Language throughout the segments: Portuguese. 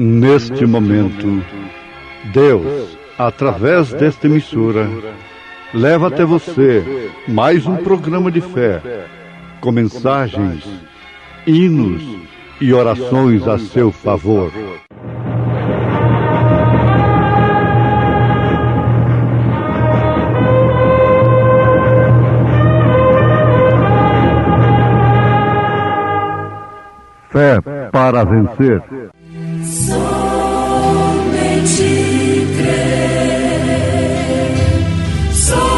Neste momento, Deus, através desta emissora, leva até você mais um programa de fé, com mensagens, hinos e orações a seu favor. Fé para vencer. Somente crer, somente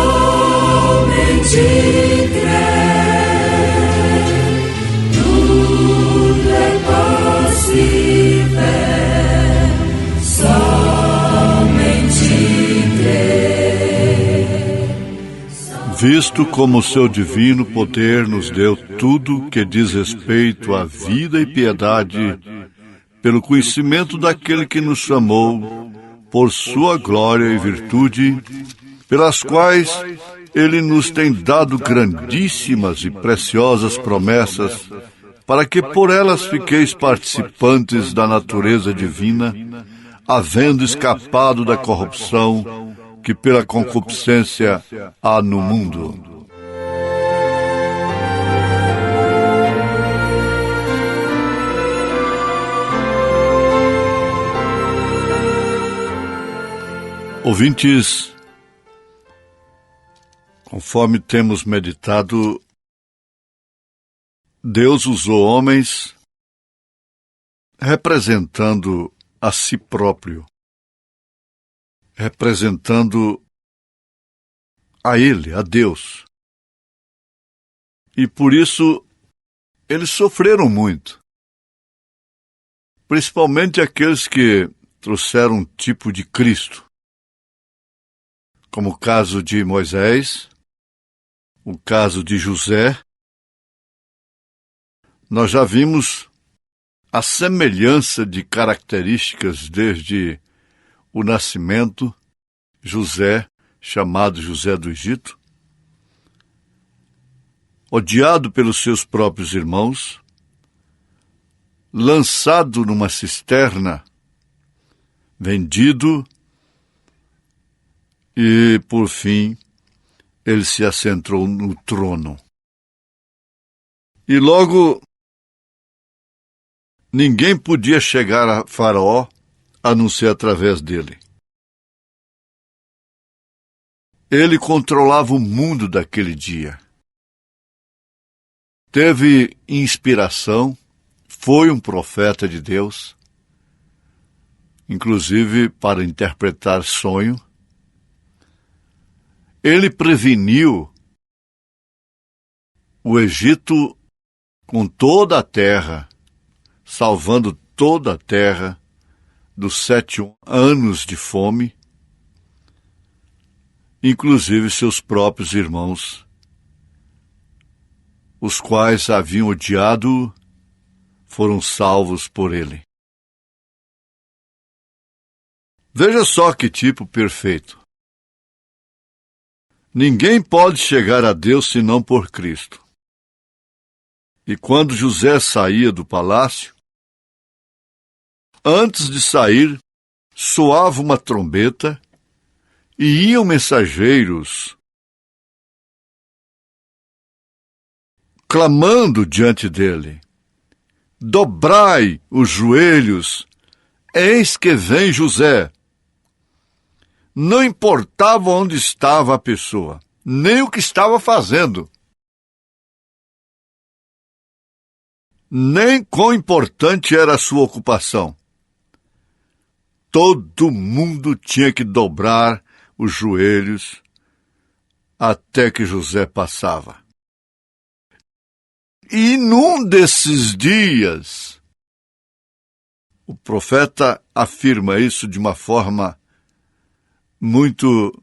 crer, tudo é possível, somente crer. Visto como o seu divino poder nos deu tudo que diz respeito à vida e piedade, pelo conhecimento daquele que nos chamou, por sua glória e virtude, pelas quais ele nos tem dado grandíssimas e preciosas promessas, para que por elas fiqueis participantes da natureza divina, havendo escapado da corrupção que pela concupiscência há no mundo. Ouvintes, conforme temos meditado, Deus usou homens representando a si próprio, representando a Ele, a Deus. E por isso eles sofreram muito, principalmente aqueles que trouxeram um tipo de Cristo, como o caso de Moisés, o caso de José. Nós já vimos a semelhança de características desde o nascimento. José, chamado José do Egito, odiado pelos seus próprios irmãos, lançado numa cisterna, vendido, e, por fim, ele se assentou no trono. E logo, ninguém podia chegar a Faraó a não ser através dele. Ele controlava o mundo daquele dia. Teve inspiração, foi um profeta de Deus, inclusive para interpretar sonho. Ele preveniu o Egito com toda a terra, salvando toda a terra dos 7 anos de fome, inclusive seus próprios irmãos, os quais haviam odiado, foram salvos por ele. Veja só que tipo perfeito. Ninguém pode chegar a Deus senão por Cristo. E quando José saía do palácio, antes de sair, soava uma trombeta e iam mensageiros clamando diante dele: dobrai os joelhos, eis que vem José. Não importava onde estava a pessoa, nem o que estava fazendo, nem quão importante era a sua ocupação. Todo mundo tinha que dobrar os joelhos até que José passava. E num desses dias, o profeta afirma isso de uma forma muito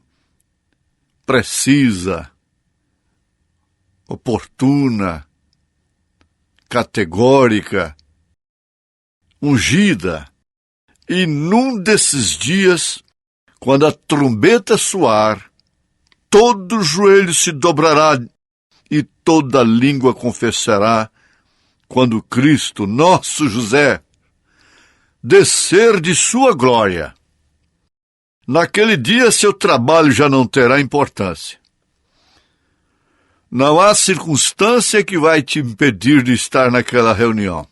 precisa, oportuna, categórica, ungida. E num desses dias, quando a trombeta soar, todo joelho se dobrará e toda língua confessará, quando Cristo, nosso José, descer de sua glória. Naquele dia, seu trabalho já não terá importância. Não há circunstância que vai te impedir de estar naquela reunião.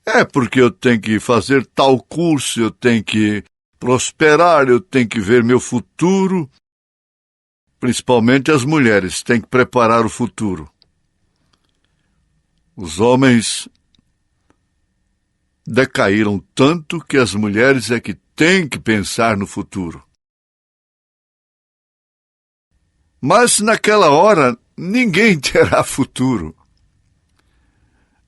É porque eu tenho que fazer tal curso, eu tenho que prosperar, eu tenho que ver meu futuro. Principalmente as mulheres têm que preparar o futuro. Os homens decaíram tanto que as mulheres é que têm que pensar no futuro. Mas naquela hora, ninguém terá futuro.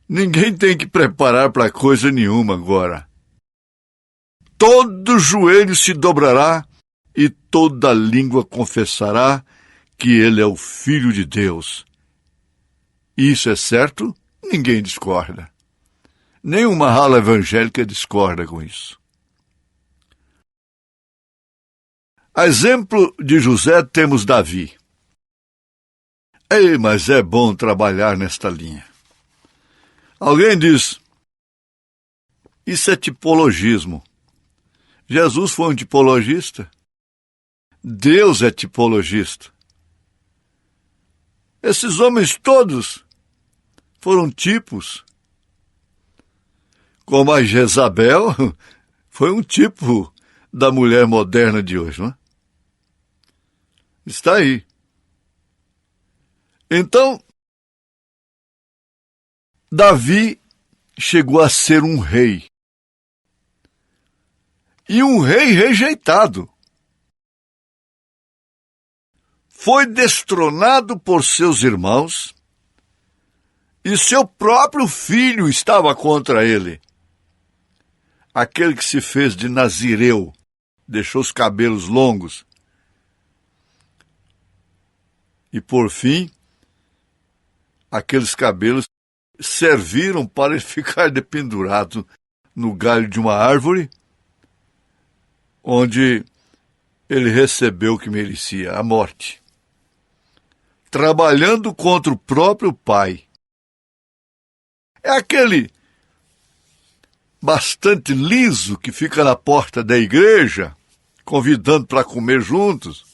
Ninguém tem que preparar para coisa nenhuma agora. Todo joelho se dobrará e toda língua confessará que ele é o Filho de Deus. Isso é certo? Ninguém discorda. Nenhuma ala evangélica discorda com isso. A exemplo de José, temos Davi. Ei, mas é bom trabalhar nesta linha. Alguém diz, isso é tipologismo. Jesus foi um tipologista? Deus é tipologista. Esses homens todos foram tipos. Como a Jezabel foi um tipo da mulher moderna de hoje, não é? Está aí. Então, Davi chegou a ser um rei. E um rei rejeitado. Foi destronado por seus irmãos e seu próprio filho estava contra ele. Aquele que se fez de nazireu, deixou os cabelos longos. E por fim, aqueles cabelos serviram para ele ficar dependurado no galho de uma árvore, onde ele recebeu o que merecia, a morte. Trabalhando contra o próprio pai. É aquele bastante liso que fica na porta da igreja, convidando para comer juntos.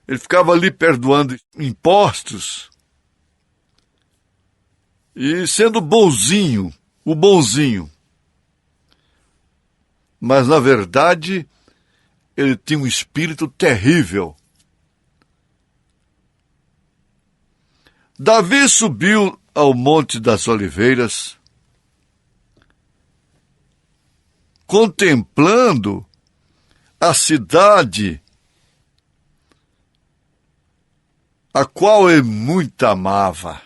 Ele ficava ali perdoando impostos e sendo bonzinho, o bonzinho. Mas, na verdade, ele tinha um espírito terrível. Davi subiu ao Monte das Oliveiras, contemplando a cidade a qual ele muito amava.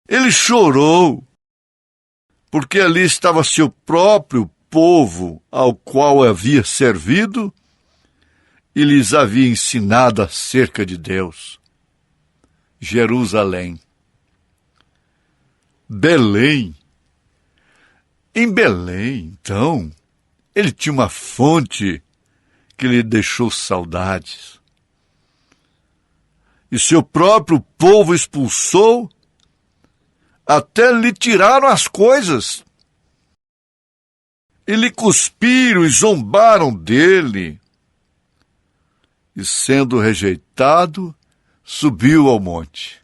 Ele chorou, porque ali estava seu próprio povo ao qual havia servido e lhes havia ensinado acerca de Deus. Jerusalém. Belém. Em Belém, então, ele tinha uma fonte que lhe deixou saudades. E seu próprio povo expulsou, até lhe tiraram as coisas. E lhe cuspiram e zombaram dele. E sendo rejeitado, subiu ao monte.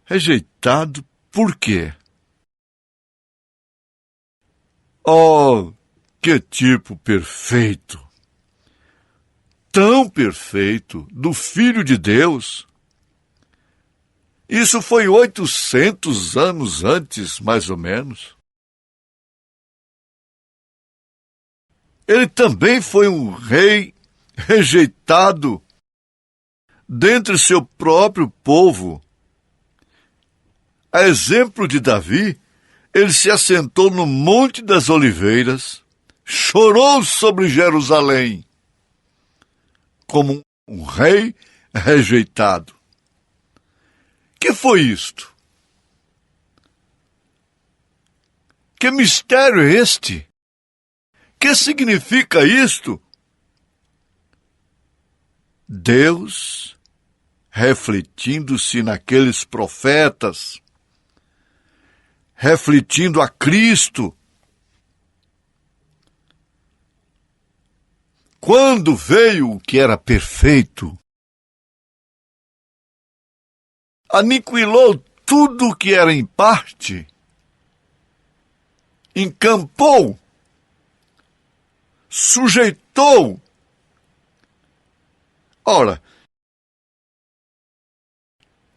Rejeitado por quê? Oh, que tipo perfeito! Tão perfeito, do Filho de Deus. Isso foi 800 anos antes, mais ou menos. Ele também foi um rei rejeitado dentre seu próprio povo. A exemplo de Davi, ele se assentou no Monte das Oliveiras, chorou sobre Jerusalém, como um rei rejeitado. Que foi isto? Que mistério é este? Que significa isto? Deus, refletindo-se naqueles profetas, refletindo a Cristo. Quando veio o que era perfeito, aniquilou tudo o que era em parte, encampou, sujeitou. Ora,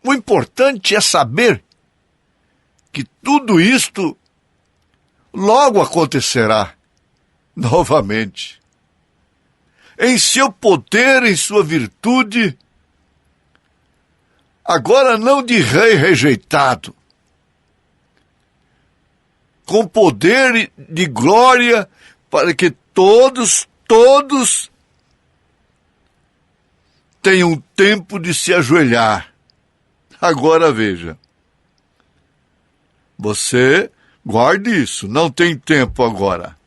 o importante é saber que tudo isto logo acontecerá novamente. Em seu poder, em sua virtude, agora não de rei rejeitado, com poder de glória para que todos tenham tempo de se ajoelhar. Agora veja, você guarde isso, não tem tempo agora.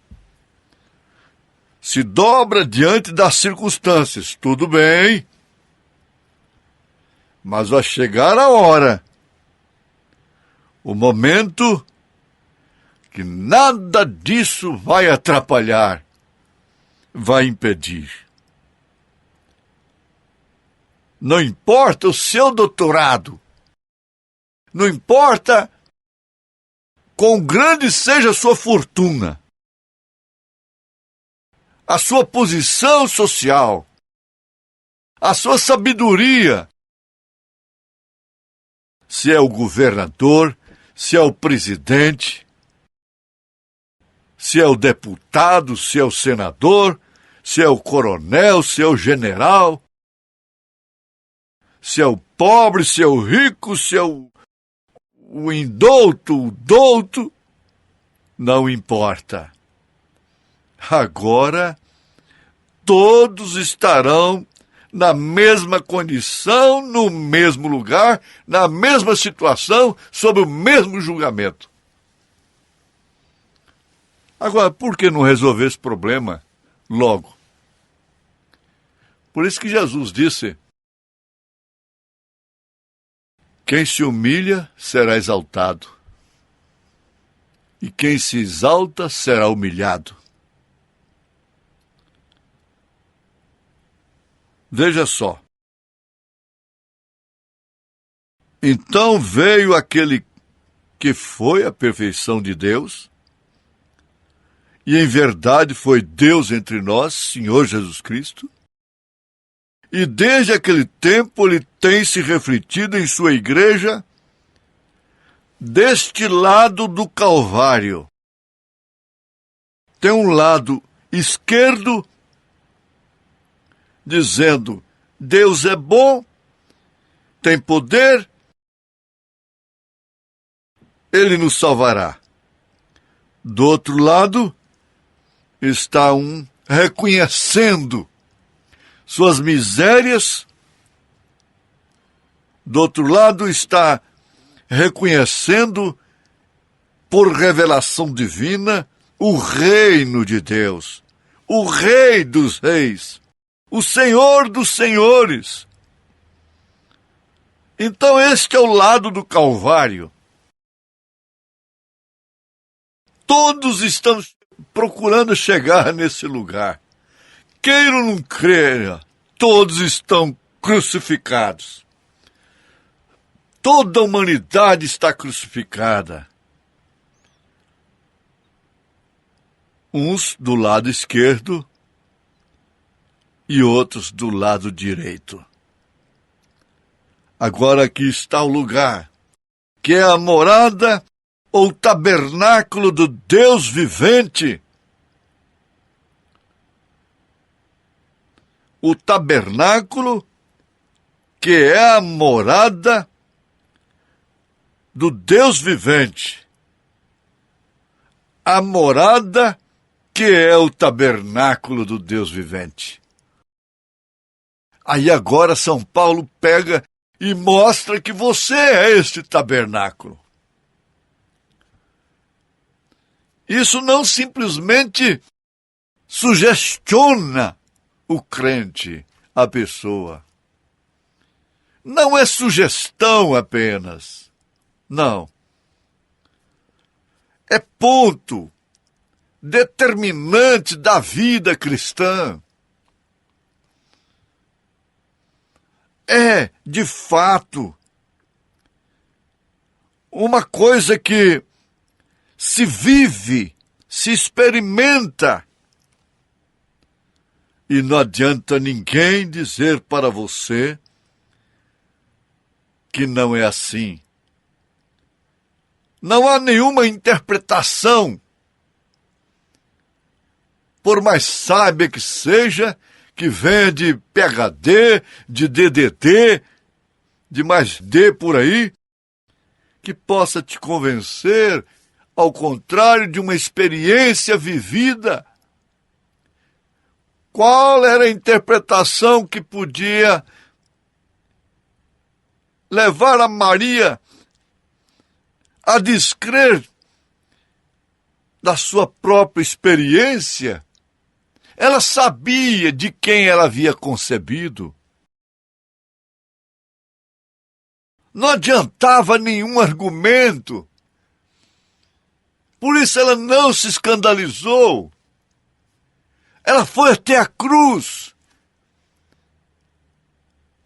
Se dobra diante das circunstâncias, tudo bem, mas vai chegar a hora, o momento que nada disso vai atrapalhar, vai impedir. Não importa o seu doutorado, não importa quão grande seja a sua fortuna, a sua posição social, a sua sabedoria, se é o governador, se é o presidente, se é o deputado, se é o senador, se é o coronel, se é o general, se é o pobre, se é o rico, se é o indouto, o douto, não importa. Agora, todos estarão na mesma condição, no mesmo lugar, na mesma situação, sob o mesmo julgamento. Agora, por que não resolver esse problema logo? Por isso que Jesus disse: quem se humilha será exaltado, e quem se exalta será humilhado. Veja só. Então veio aquele que foi a perfeição de Deus, e em verdade foi Deus entre nós, Senhor Jesus Cristo, e desde aquele tempo ele tem se refletido em sua igreja deste lado do Calvário. Tem um lado esquerdo dizendo: Deus é bom, tem poder, Ele nos salvará. Do outro lado está um reconhecendo suas misérias. Do outro lado está reconhecendo, por revelação divina, o reino de Deus, o Rei dos Reis, o Senhor dos Senhores. Então este é o lado do Calvário. Todos estão procurando chegar nesse lugar. Queira ou não creia, todos estão crucificados. Toda a humanidade está crucificada. Uns do lado esquerdo e outros do lado direito. Agora aqui está o lugar, que é a morada ou tabernáculo do Deus vivente. O tabernáculo, que é a morada do Deus vivente. A morada, que é o tabernáculo do Deus vivente. Aí agora São Paulo pega e mostra que você é este tabernáculo. Isso não simplesmente sugestiona o crente, a pessoa. Não é sugestão apenas. Não. é ponto determinante da vida cristã. É, de fato, uma coisa que se vive, se experimenta. E não adianta ninguém dizer para você que não é assim. Não há nenhuma interpretação, por mais sábia que seja, que venha de PhD, de DDT, de mais D por aí, que possa te convencer, ao contrário de uma experiência vivida. Qual era a interpretação que podia levar a Maria a descrer da sua própria experiência? Ela sabia de quem ela havia concebido. Não adiantava nenhum argumento. Por isso ela não se escandalizou. Ela foi até a cruz.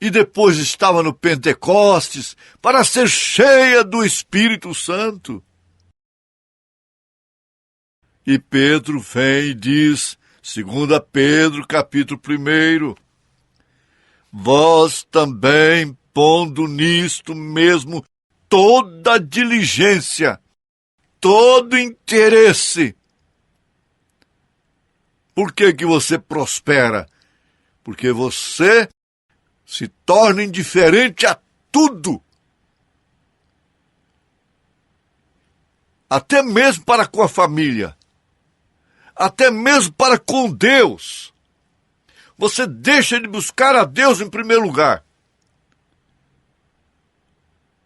E depois estava no Pentecostes para ser cheia do Espírito Santo. E Pedro vem e diz, 2 Pedro, capítulo 1, vós também, pondo nisto mesmo toda diligência, todo interesse. Por que que você prospera? Porque você se torna indiferente a tudo. Até mesmo para com a família. Até mesmo para com Deus. Você deixa de buscar a Deus em primeiro lugar.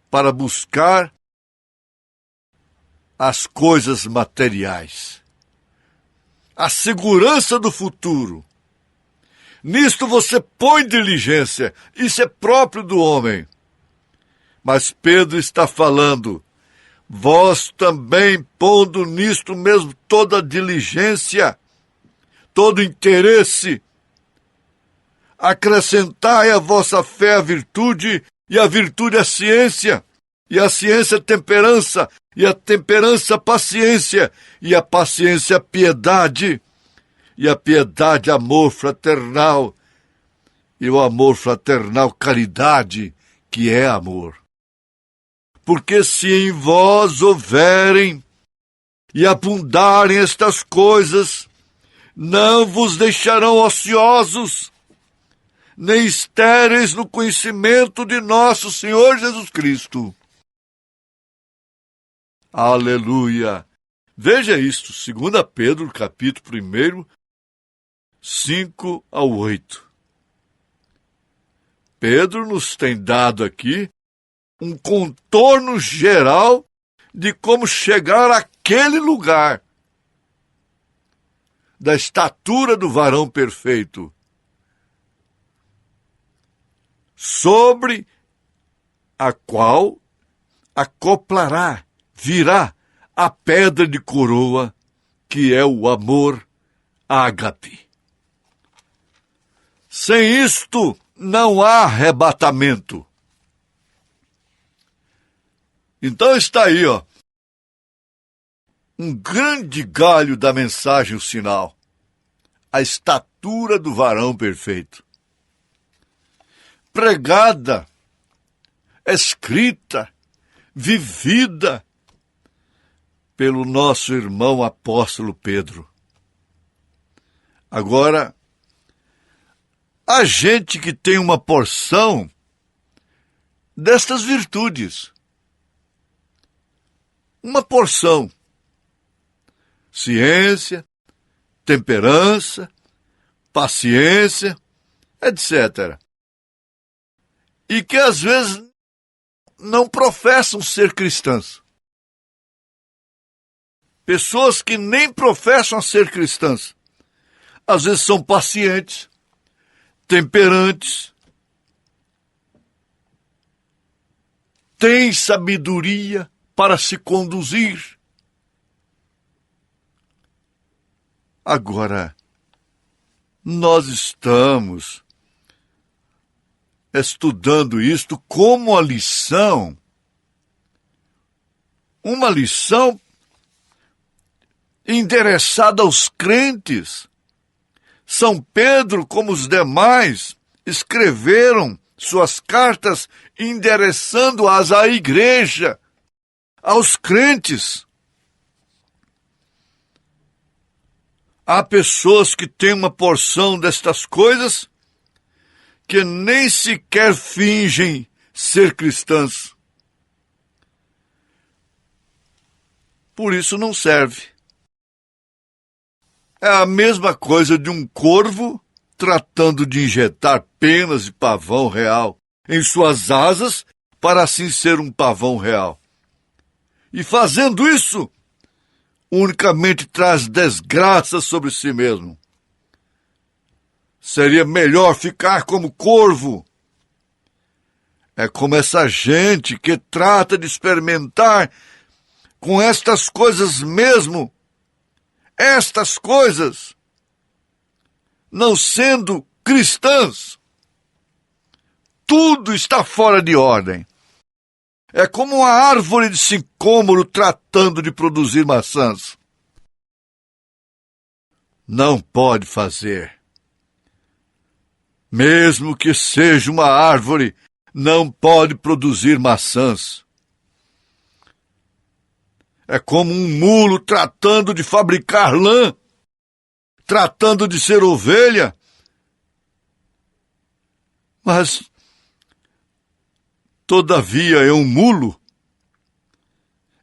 Para buscar as coisas materiais. A segurança do futuro. Nisto você põe diligência. Isso é próprio do homem. Mas Pedro está falando, vós também pondo nisto mesmo toda diligência, todo interesse. Acrescentai a vossa fé a virtude, e a virtude a ciência, e a ciência a temperança, e a temperança a paciência, e a paciência a piedade, e a piedade amor fraternal, e o amor fraternal caridade, que é amor. Porque se em vós houverem e abundarem estas coisas, não vos deixarão ociosos, nem estéreis no conhecimento de nosso Senhor Jesus Cristo. Aleluia! Veja isto, 2 Pedro, capítulo 1, 5 ao 8. Pedro nos tem dado aqui um contorno geral de como chegar àquele lugar da estatura do varão perfeito, sobre a qual acoplará, virá a pedra de coroa, que é o amor ágape. Sem isto, não há arrebatamento. Então está aí, um grande galho da mensagem, o sinal. A estatura do varão perfeito. Pregada, escrita, vivida pelo nosso irmão apóstolo Pedro. Agora, a gente que tem uma porção destas virtudes, uma porção, ciência, temperança, paciência, etc. E que às vezes não professam ser cristãs. Pessoas que nem professam ser cristãs, às vezes são pacientes, temperantes, têm sabedoria para se conduzir, Agora, nós estamos estudando isto como uma lição endereçada aos crentes. São Pedro, como os demais, escreveram suas cartas endereçando-as à igreja, aos crentes. Há pessoas que têm uma porção destas coisas que nem sequer fingem ser cristãs. Por isso não serve. É a mesma coisa de um corvo tratando de injetar penas de pavão real em suas asas para assim ser um pavão real. E fazendo isso, unicamente traz desgraça sobre si mesmo. Seria melhor ficar como corvo. É como essa gente que trata de experimentar com estas coisas mesmo, estas coisas, não sendo cristãs. Tudo está fora de ordem. É como uma árvore de sicômoro tratando de produzir maçãs. Não pode fazer. Mesmo que seja uma árvore, não pode produzir maçãs. É como um mulo tratando de fabricar lã, tratando de ser ovelha. Mas, todavia, é um mulo.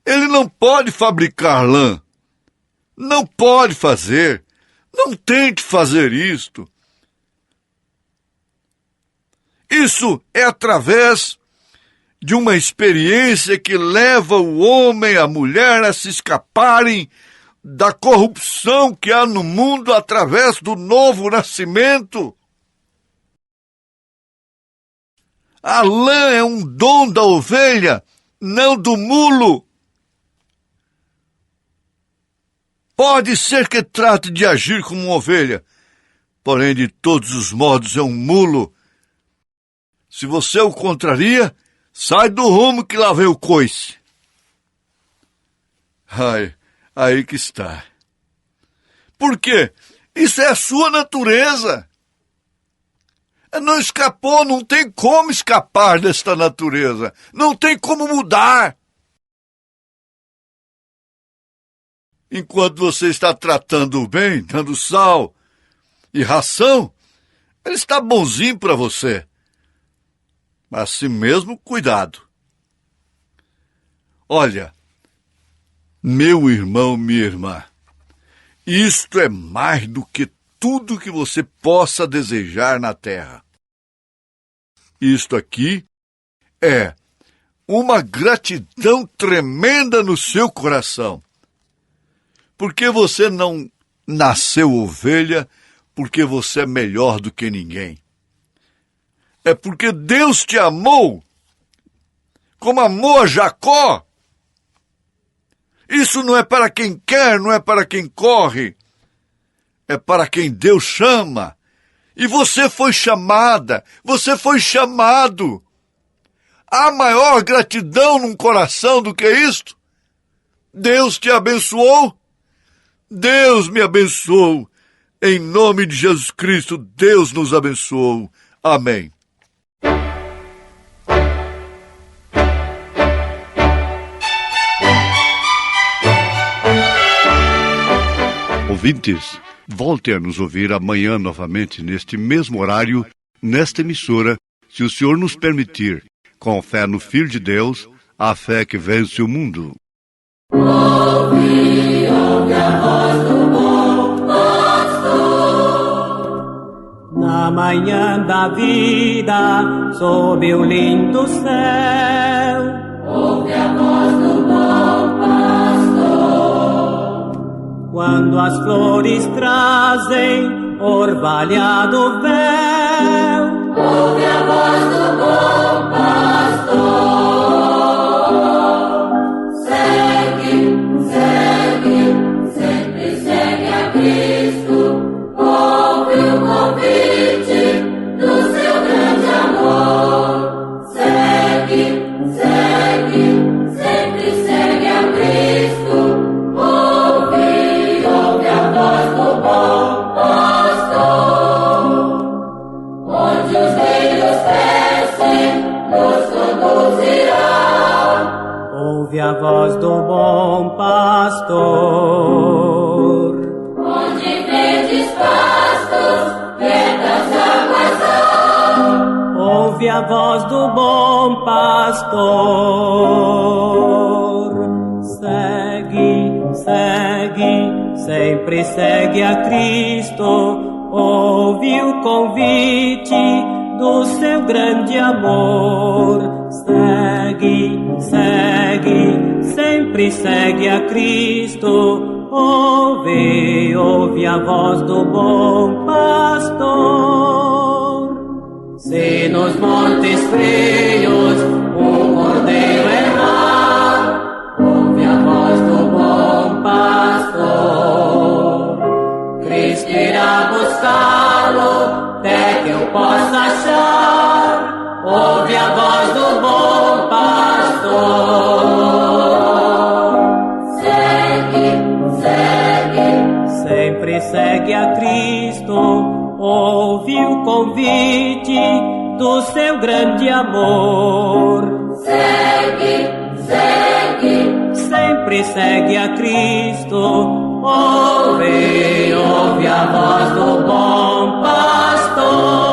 Ele não pode fabricar lã. Não pode fazer. Não tente fazer isto. Isso é através de uma experiência que leva o homem e a mulher a se escaparem da corrupção que há no mundo através do novo nascimento. A lã é um dom da ovelha, não do mulo. Pode ser que trate de agir como uma ovelha, porém de todos os modos é um mulo. Se você o contraria, sai do rumo que lá vem o coice. Ai, aí que está. Por quê? Isso é a sua natureza. Não escapou, não tem como escapar desta natureza. Não tem como mudar. Enquanto você está tratando bem, dando sal e ração, ele está bonzinho para você. Mas assim mesmo, cuidado. Olha, meu irmão, minha irmã, isto é mais do que tudo que você possa desejar na terra. Isto aqui é uma gratidão tremenda no seu coração. Porque você não nasceu ovelha, porque você é melhor do que ninguém. É porque Deus te amou, como amou a Jacó. Isso não é para quem quer, não é para quem corre. É para quem Deus chama. E você foi chamada, você foi chamado. Há maior gratidão num coração do que isto? Deus te abençoou? Deus me abençoou. Em nome de Jesus Cristo, Deus nos abençoou. Amém. Ouvintes, volte a nos ouvir amanhã novamente neste mesmo horário, nesta emissora, se o Senhor nos permitir, com fé no Filho de Deus, a fé que vence o mundo. Ouve a voz do bom pastor. Na manhã da vida, sob o lindo céu, Ouve a voz do bom pastor. quando as flores trazem orvalhado véu, Ouve a voz do bom pastor. Segue, segue, sempre segue a Cristo. convite do seu grande amor. Segue, segue, sempre segue a Cristo. Ouve, ouve a voz do bom pastor. Onde os rios crescem, nos conduzirá. Ouve a voz do bom pastor. Onde verdes pastos, quietas águas há. Ouve a voz do bom pastor. Segue, segue, sempre segue a Cristo. Ouve o convite do seu grande amor. Segue, segue, sempre segue a Cristo. Ouve, ouve a voz do bom pastor. Se nos montes frios um cordeiro errar, ouve a voz do bom pastor. Cristo irá buscá-lo até que eu possa achar. Ouve a voz do bom pastor. Segue, segue, Sempre segue a Cristo. Ouve o convite do seu grande amor. segue, segue, Sempre segue a Cristo. Ouve, ouve a voz do bom pastor.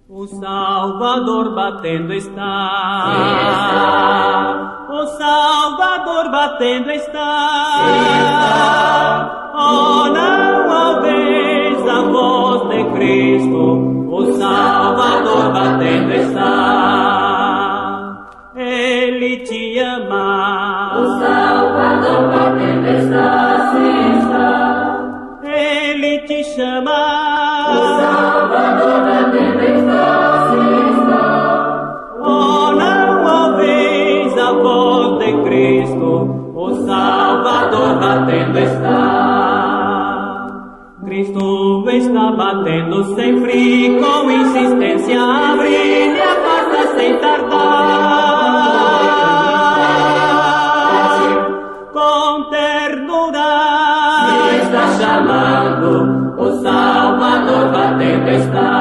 O Salvador batendo está. O Salvador batendo está. Oh, não ouves a voz de Cristo. O Salvador batendo está. Ele te ama. o Salvador batendo está, sim está. Ele te chama. O Salvador batendo está, sim está. Oh, não ouvis a voz de Cristo, o Salvador batendo está. Cristo está batendo sempre com insistência, abre-lhe a porta sem tardar. Com ternura está chamando, o Salvador batendo está.